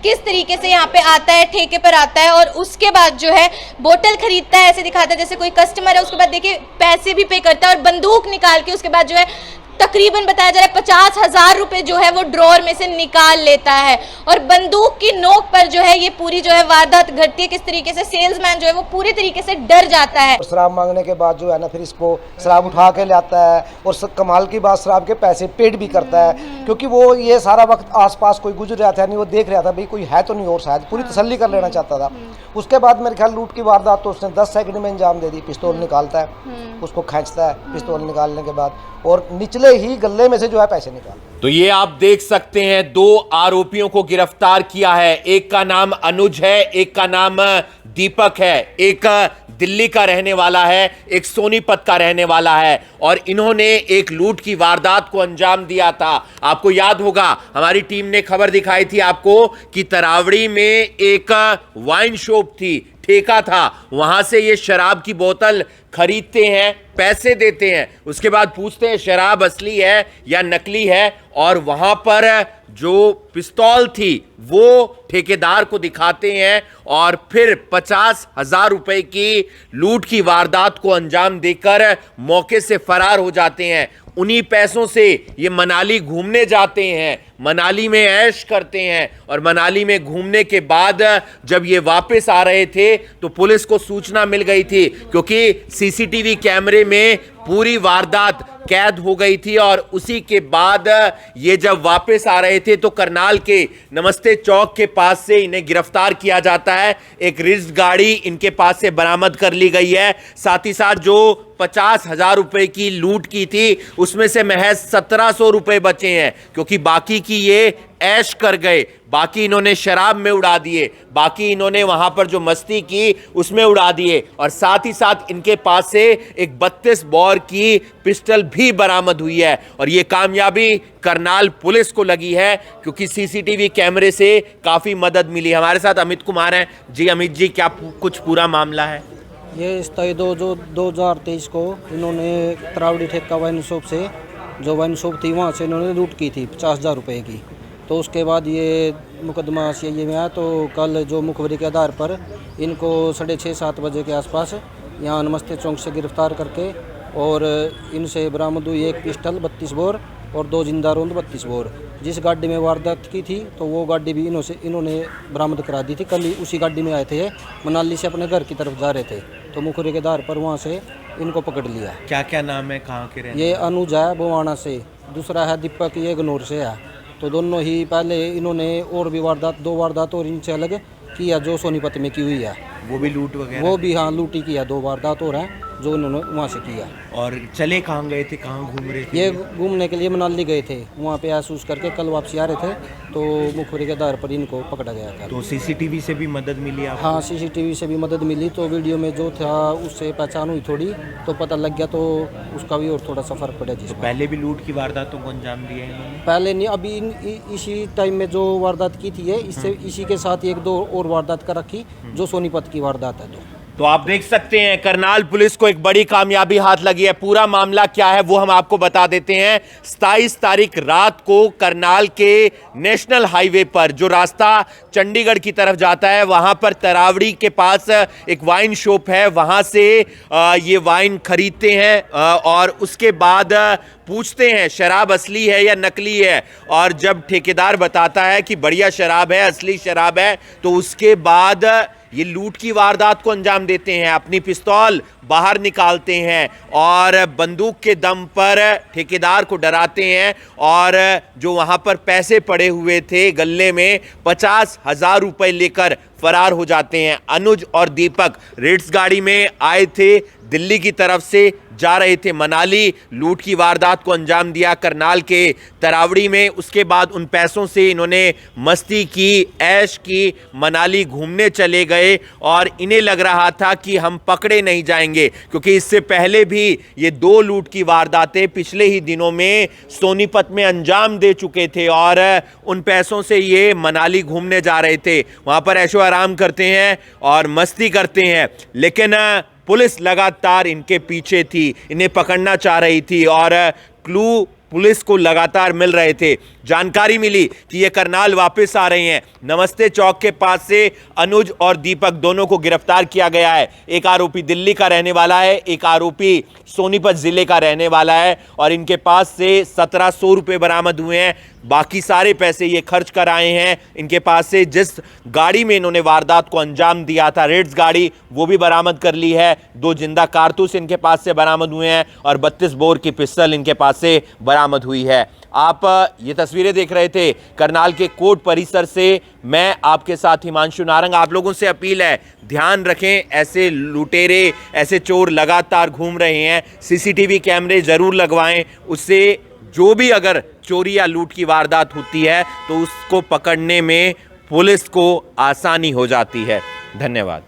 किस तरीके से यहाँ पे आता है, ठेके पर आता है और उसके बाद जो है बोतल खरीदता है, ऐसे दिखाता है जैसे कोई कस्टमर है। उसके बाद देखिए पैसे भी पे करता है और बंदूक निकाल के उसके बाद जो है तकरीबन बताया जा रहा है 50,000 रुपए जो है वो ड्रॉर में से निकाल लेता है और बंदूक की नोक पर जो है ये पूरी जो है वारदात घटती है। किस तरीके से सेल्समैन जो है वो पूरी तरीके से डर जाता है। शराब मांगने के बाद जो है ना फिर इसको शराब उठा के लाता है और कमाल की बात शराब के पैसे पेड भी करता है, क्योंकि वो ये सारा वक्त आसपास कोई गुजर रहा था नहीं, वो देख रहा था भाई कोई है तो नहीं और शायद पूरी तसल्ली कर लेना चाहता था। उसके बाद मेरे ख्याल लूट की वारदात तो उसने 10 सेकंड में अंजाम दे दी। पिस्तौल निकालता है, उसको खींचता है, पिस्तौल निकालने के बाद और निचले ही गले में से जो है पैसे निकालता है। तो ये आप देख सकते हैं 2 आरोपियों को गिरफ्तार किया है। एक का नाम अनुज है, एक का नाम दीपक है। एक दिल्ली का रहने वाला है, एक सोनीपत का रहने वाला है और इन्होंने एक लूट की वारदात को अंजाम दिया था। आपको याद होगा हमारी टीम ने खबर दिखाई थी आपको कि तरावड़ी में एक वाइन शॉप थी, ठेका था, वहां से ये शराब की बोतल खरीदते हैं, पैसे देते हैं, उसके बाद पूछते हैं शराब असली है या नकली है और वहां पर जो पिस्तौल थी वो ठेकेदार को दिखाते हैं और फिर 50,000 रुपए की लूट की वारदात को अंजाम देकर मौके से फरार हो जाते हैं। उन्हीं पैसों से ये मनाली घूमने जाते हैं, मनाली में ऐश करते हैं और मनाली में घूमने के बाद जब ये वापस आ रहे थे तो पुलिस को सूचना मिल गई थी, क्योंकि सीसीटीवी कैमरे में पूरी वारदात कैद हो गई थी और उसी के बाद ये जब वापस आ रहे थे तो करनाल के नमस्ते चौक के पास से इन्हें गिरफ्तार किया जाता है। एक रिज्ड गाड़ी इनके पास से बरामद कर ली गई है। साथ ही साथ जो 50,000 रुपए की लूट की थी उसमें से महज 1700 रुपए बचे हैं, क्योंकि बाकी की ये ऐश कर गए, बाकी इन्होंने शराब में उड़ा दिए, बाकी इन्होंने वहां पर जो मस्ती की उसमें उड़ा दिए और साथ ही साथ इनके पास से एक 32 बॉर की पिस्टल भी बरामद हुई है। और ये कामयाबी करनाल पुलिस को लगी है क्योंकि सीसीटीवी कैमरे से काफी मदद मिली। हमारे साथ अमित कुमार हैं। जी अमित जी, क्या कुछ पूरा मामला है? ये 2023 को इन्होंने तरावड़ी ठेका वाइन शॉप से, जो वाइन शॉप थी वहाँ से इन्होंने लूट की थी 50,000 रुपये की। तो उसके बाद ये मुकदमा सीआईए में आया तो कल जो मुखबरी के आधार पर इनको 6:30-7 बजे के आसपास यहाँ नमस्ते चौक से गिरफ्तार करके और इनसे बरामद हुई एक पिस्टल 32 बोर और 2 जिंदा रोंद 32 बोर। जिस गाड़ी में वारदात की थी तो वो गाड़ी भी इन्होंने बरामद करा दी थी। कल ही उसी गाड़ी में आए थे, मनाली से अपने घर की तरफ जा रहे थे तो मुखबरी के आधार पर वहाँ से इनको पकड़ लिया। क्या क्या नाम है, कहाँ के रहने? ये अनुज है बवाना से, दूसरा है दीपक, ये गनौर से है। तो दोनों ही पहले इन्होंने और भी वारदात 2 वारदात और इनसे अलग किया जो सोनीपत में की हुई है। वो भी लूट वगैरह? वो भी हाँ लूटी किया, 2 वारदात और हैं जो उन्होंने वहाँ से किया। और चले कहाँ गए थे, कहाँ घूम रहे थे? ये घूमने के लिए मनाली गए थे, वहाँ पे महसूस करके कल वापसी आ रहे थे तो मुखबरी के आधार पर इनको पकड़ा गया था। तो सीसीटीवी से भी मदद मिली आपको? हाँ सीसीटीवी से भी मदद मिली, तो वीडियो में जो था उससे पहचान हुई थोड़ी तो पता लग गया, तो उसका भी और थोड़ा सा फर्क पड़ा। जिस पहले भी लूट की वारदातों को अंजाम दिया इन्होंने? पहले नहीं, अभी इसी टाइम में जो वारदात की थी है इससे इसी के साथ 1-2 और वारदात कर रखी जो सोनीपत की वारदात है। तो आप देख सकते हैं करनाल पुलिस को एक बड़ी कामयाबी हाथ लगी है। पूरा मामला क्या है वो हम आपको बता देते हैं। 27 तारीख रात को करनाल के नेशनल हाईवे पर जो रास्ता चंडीगढ़ की तरफ जाता है वहां पर तरावड़ी के पास एक वाइन शॉप है, वहां से ये वाइन खरीदते हैं और उसके बाद पूछते हैं शराब असली है या नकली है और जब ठेकेदार बताता है कि बढ़िया शराब है, असली शराब है, तो उसके बाद ये लूट की वारदात को अंजाम देते हैं। अपनी पिस्तौल बाहर निकालते हैं और बंदूक के दम पर ठेकेदार को डराते हैं और जो वहां पर पैसे पड़े हुए थे गल्ले में 50,000 रुपए लेकर फरार हो जाते हैं। अनुज और दीपक रिट्स गाड़ी में आए थे, दिल्ली की तरफ से जा रहे थे मनाली, लूट की वारदात को अंजाम दिया करनाल के तरावड़ी में। उसके बाद उन पैसों से इन्होंने मस्ती की, ऐश की, मनाली घूमने चले गए और इन्हें लग रहा था कि हम पकड़े नहीं जाएंगे, क्योंकि इससे पहले भी ये 2 लूट की वारदातें पिछले ही दिनों में सोनीपत में अंजाम दे चुके थे और उन पैसों से ये मनाली घूमने जा रहे थे, वहां पर ऐशो आराम करते हैं और मस्ती करते हैं। लेकिन पुलिस लगातार इनके पीछे थी, इन्हें पकड़ना चाह रही थी और क्लू पुलिस को लगातार मिल रहे थे। जानकारी मिली कि ये करनाल वापस आ रहे हैं। नमस्ते चौक के पास से अनुज और दीपक दोनों को गिरफ्तार किया गया है। एक आरोपी दिल्ली का रहने वाला है, एक आरोपी सोनीपत जिले का रहने वाला है और इनके पास से 1700 रुपए बरामद हुए हैं। बाकी सारे पैसे ये खर्च कर आए हैं। इनके पास से जिस गाड़ी में इन्होंने वारदात को अंजाम दिया था, रेड्स गाड़ी, वो भी बरामद कर ली है। 2 जिंदा कारतूस इनके पास से बरामद हुए हैं और 32 बोर की पिस्टल इनके पास से बरामद हुई है। आप ये तस्वीरें देख रहे थे करनाल के कोर्ट परिसर से। मैं आपके साथ हिमांशु नारंग। आप लोगों से अपील है, ध्यान रखें, ऐसे लुटेरे, ऐसे चोर लगातार घूम रहे हैं। सीसीटीवी कैमरे जरूर लगवाएं, उससे जो भी अगर चोरी या लूट की वारदात होती है तो उसको पकड़ने में पुलिस को आसानी हो जाती है। धन्यवाद।